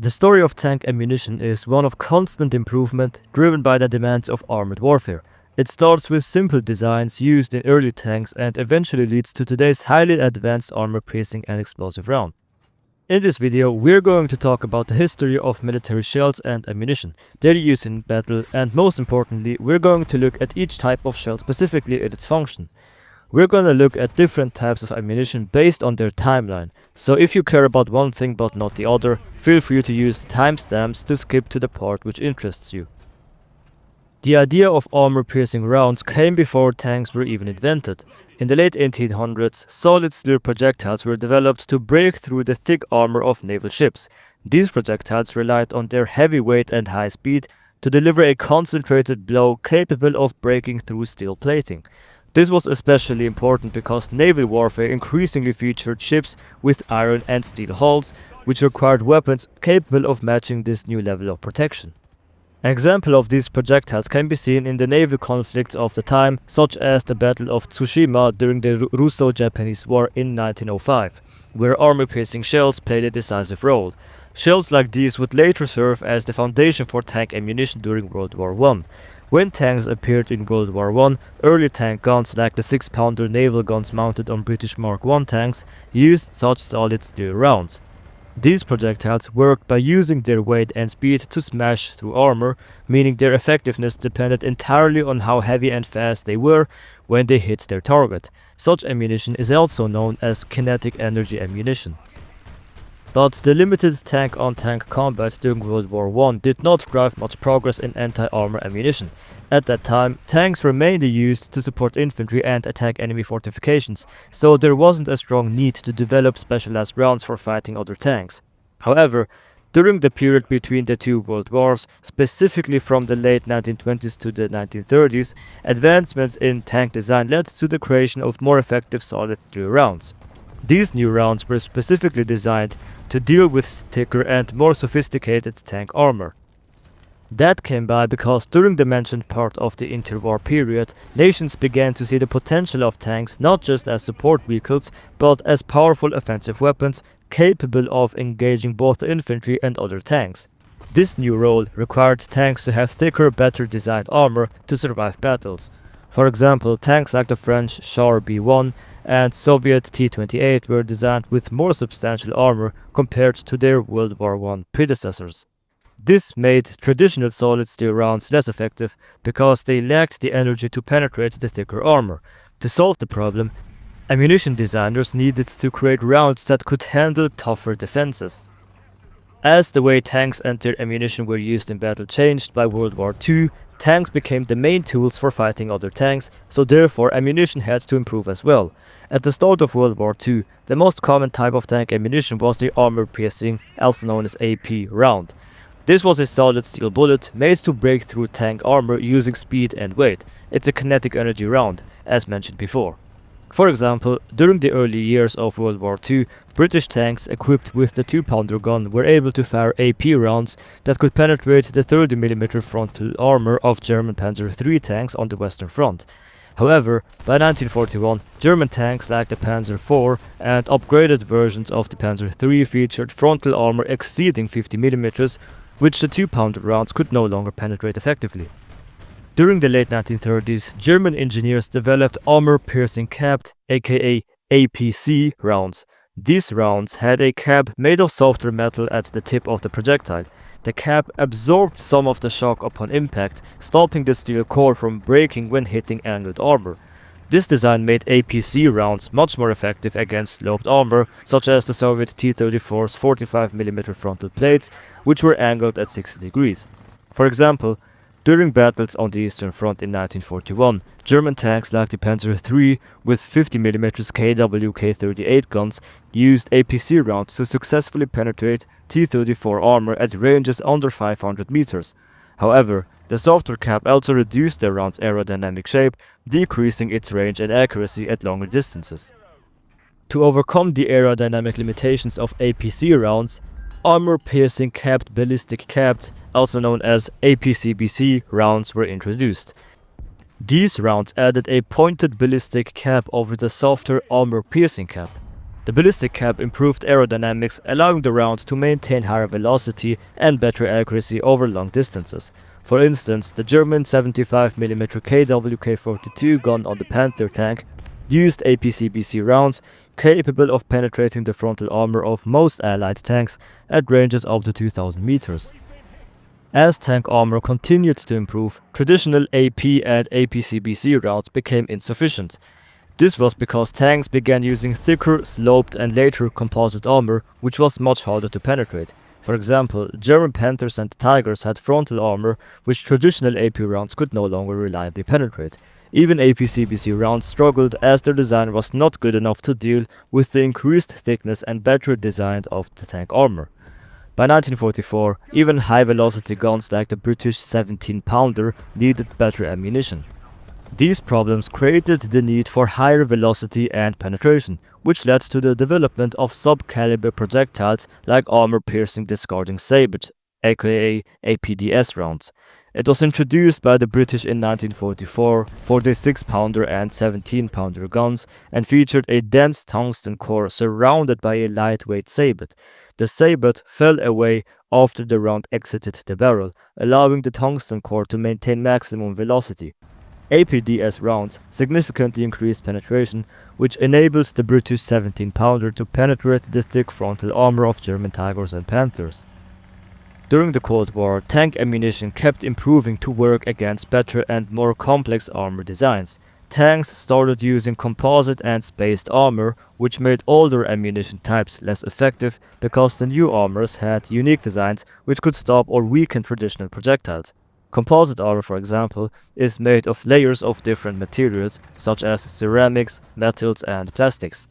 The story of tank ammunition is one of constant improvement, driven by the demands of armored warfare. It starts with simple designs used in early tanks and eventually leads to today's highly advanced armor-piercing and explosive round. In this video, we're going to talk about the history of military shells and ammunition, their use in battle, and most importantly, we're going to look at each type of shell specifically in its function. We're gonna look at different types of ammunition based on their timeline, so if you care about one thing but not the other, feel free to use timestamps to skip to the part which interests you. The idea of armor-piercing rounds came before tanks were even invented. In the late 1800s, solid steel projectiles were developed to break through the thick armor of naval ships. These projectiles relied on their heavy weight and high speed to deliver a concentrated blow capable of breaking through steel plating. This was especially important because naval warfare increasingly featured ships with iron and steel hulls, which required weapons capable of matching this new level of protection. An example of these projectiles can be seen in the naval conflicts of the time, such as the Battle of Tsushima during the Russo-Japanese War in 1905, where armor-piercing shells played a decisive role. Shells like these would later serve as the foundation for tank ammunition during World War I. When tanks appeared in World War I, early tank guns like the 6-pounder naval guns mounted on British Mark I tanks used such solid steel rounds. These projectiles worked by using their weight and speed to smash through armor, meaning their effectiveness depended entirely on how heavy and fast they were when they hit their target. Such ammunition is also known as kinetic energy ammunition. But the limited tank-on-tank combat during World War I did not drive much progress in anti-armor ammunition. At that time, tanks were mainly used to support infantry and attack enemy fortifications, so there wasn't a strong need to develop specialized rounds for fighting other tanks. However, during the period between the two world wars, specifically from the late 1920s to the 1930s, advancements in tank design led to the creation of more effective solid steel rounds. These new rounds were specifically designed to deal with thicker and more sophisticated tank armor. That came by because during the mentioned part of the interwar period, nations began to see the potential of tanks not just as support vehicles, but as powerful offensive weapons capable of engaging both the infantry and other tanks. This new role required tanks to have thicker, better designed armor to survive battles. For example, tanks like the French Char B-1 and Soviet T-28 were designed with more substantial armor compared to their World War I predecessors. This made traditional solid steel rounds less effective because they lacked the energy to penetrate the thicker armor. To solve the problem, ammunition designers needed to create rounds that could handle tougher defenses. As the way tanks and their ammunition were used in battle changed by World War II, tanks became the main tools for fighting other tanks, so therefore ammunition had to improve as well. At the start of World War II, the most common type of tank ammunition was the armor-piercing, also known as AP, round. This was a solid steel bullet made to break through tank armor using speed and weight. It's a kinetic energy round, as mentioned before. For example, during the early years of World War II, British tanks equipped with the 2-pounder gun were able to fire AP rounds that could penetrate the 30mm frontal armor of German Panzer III tanks on the Western Front. However, by 1941, German tanks like the Panzer IV and upgraded versions of the Panzer III featured frontal armor exceeding 50mm, which the 2-pounder rounds could no longer penetrate effectively. During the late 1930s, German engineers developed armor-piercing capped, aka APC, rounds. These rounds had a cap made of softer metal at the tip of the projectile. The cap absorbed some of the shock upon impact, stopping the steel core from breaking when hitting angled armor. This design made APC rounds much more effective against sloped armor, such as the Soviet T-34's 45mm frontal plates, which were angled at 60 degrees. For example, during battles on the Eastern Front in 1941, German tanks like the Panzer III with 50mm KWK-38 guns used APC rounds to successfully penetrate T-34 armor at ranges under 500 meters. However, the softer cap also reduced the round's aerodynamic shape, decreasing its range and accuracy at longer distances. To overcome the aerodynamic limitations of APC rounds, armor-piercing capped ballistic capped, also known as APCBC rounds, were introduced. These rounds added a pointed ballistic cap over the softer armor-piercing cap. The ballistic cap improved aerodynamics, allowing the round to maintain higher velocity and better accuracy over long distances. For instance, the German 75mm KWK-42 gun on the Panther tank used APCBC rounds capable of penetrating the frontal armor of most Allied tanks at ranges up to 2000 meters. As tank armor continued to improve, traditional AP and APCBC rounds became insufficient. This was because tanks began using thicker, sloped and later composite armor, which was much harder to penetrate. For example, German Panthers and Tigers had frontal armor which traditional AP rounds could no longer reliably penetrate. Even APCBC rounds struggled as their design was not good enough to deal with the increased thickness and better design of the tank armor. By 1944, even high-velocity guns like the British 17-pounder needed better ammunition. These problems created the need for higher velocity and penetration, which led to the development of sub-caliber projectiles like armor-piercing discarding sabot, aka APDS rounds. It was introduced by the British in 1944 for the 6-pounder and 17-pounder guns and featured a dense tungsten core surrounded by a lightweight sabot. The sabot fell away after the round exited the barrel, allowing the tungsten core to maintain maximum velocity. APDS rounds significantly increased penetration, which enabled the British 17-pounder to penetrate the thick frontal armor of German Tigers and Panthers. During the Cold War, tank ammunition kept improving to work against better and more complex armor designs. Tanks started using composite and spaced armor, which made older ammunition types less effective because the new armors had unique designs which could stop or weaken traditional projectiles. Composite armor, for example, is made of layers of different materials such as ceramics, metals and plastics.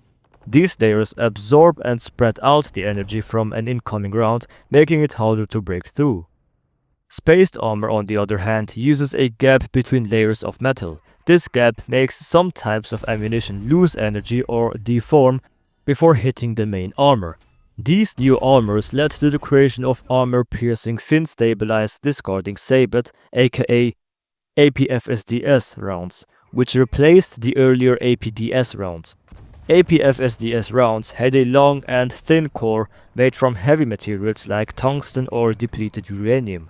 These layers absorb and spread out the energy from an incoming round, making it harder to break through. Spaced armor, on the other hand, uses a gap between layers of metal. This gap makes some types of ammunition lose energy or deform before hitting the main armor. These new armors led to the creation of armor-piercing fin-stabilized discarding sabot, aka APFSDS rounds, which replaced the earlier APDS rounds. APFSDS rounds had a long and thin core made from heavy materials like tungsten or depleted uranium.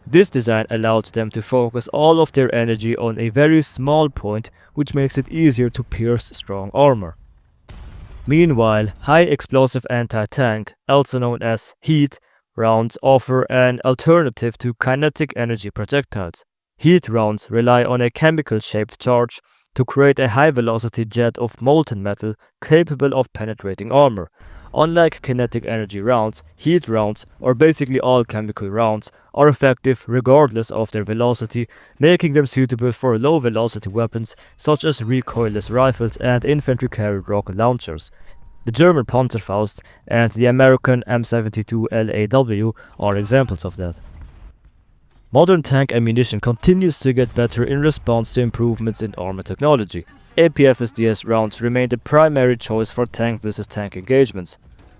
This design allowed them to focus all of their energy on a very small point, which makes it easier to pierce strong armor. Meanwhile, high-explosive anti-tank, also known as heat, rounds offer an alternative to kinetic energy projectiles. Heat rounds rely on a chemical-shaped charge to create a high-velocity jet of molten metal capable of penetrating armor. Unlike kinetic energy rounds, heat rounds, or basically all chemical rounds, are effective regardless of their velocity, making them suitable for low-velocity weapons such as recoilless rifles and infantry-carried rocket launchers. The German Panzerfaust and the American M72 LAW are examples of that. Modern tank ammunition continues to get better in response to improvements in armor technology. APFSDS rounds remain the primary choice for tank versus tank engagements.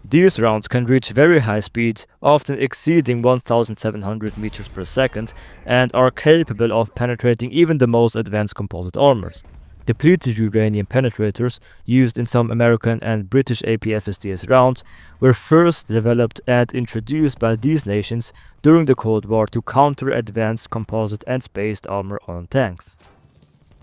These rounds can reach very high speeds, often exceeding 1700 meters per second, and are capable of penetrating even the most advanced composite armors. Depleted uranium penetrators, used in some American and British APFSDS rounds, were first developed and introduced by these nations during the Cold War to counter advanced composite and spaced armor on tanks.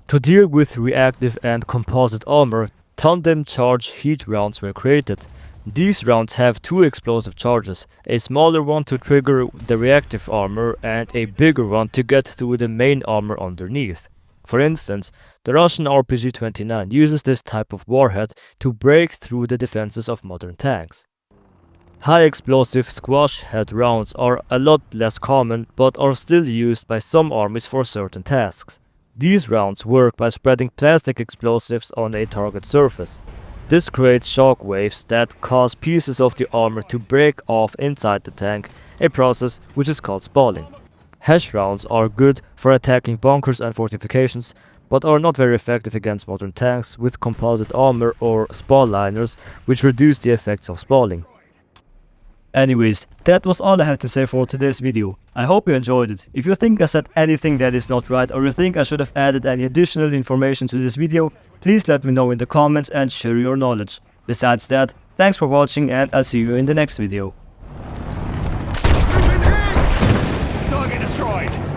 To deal with reactive and composite armor, tandem charge heat rounds were created. These rounds have two explosive charges, a smaller one to trigger the reactive armor and a bigger one to get through the main armor underneath. For instance, the Russian RPG-29 uses this type of warhead to break through the defenses of modern tanks. High-explosive squash head rounds are a lot less common but are still used by some armies for certain tasks. These rounds work by spreading plastic explosives on a target surface. This creates shock waves that cause pieces of the armor to break off inside the tank, a process which is called spalling. Hash rounds are good for attacking bunkers and fortifications, but are not very effective against modern tanks with composite armor or spall liners, which reduce the effects of spalling. Anyways, that was all I had to say for today's video. I hope you enjoyed it. If you think I said anything that is not right or you think I should have added any additional information to this video, please let me know in the comments and share your knowledge. Besides that, Thanks for watching, and I'll see you in the next video. Target destroyed!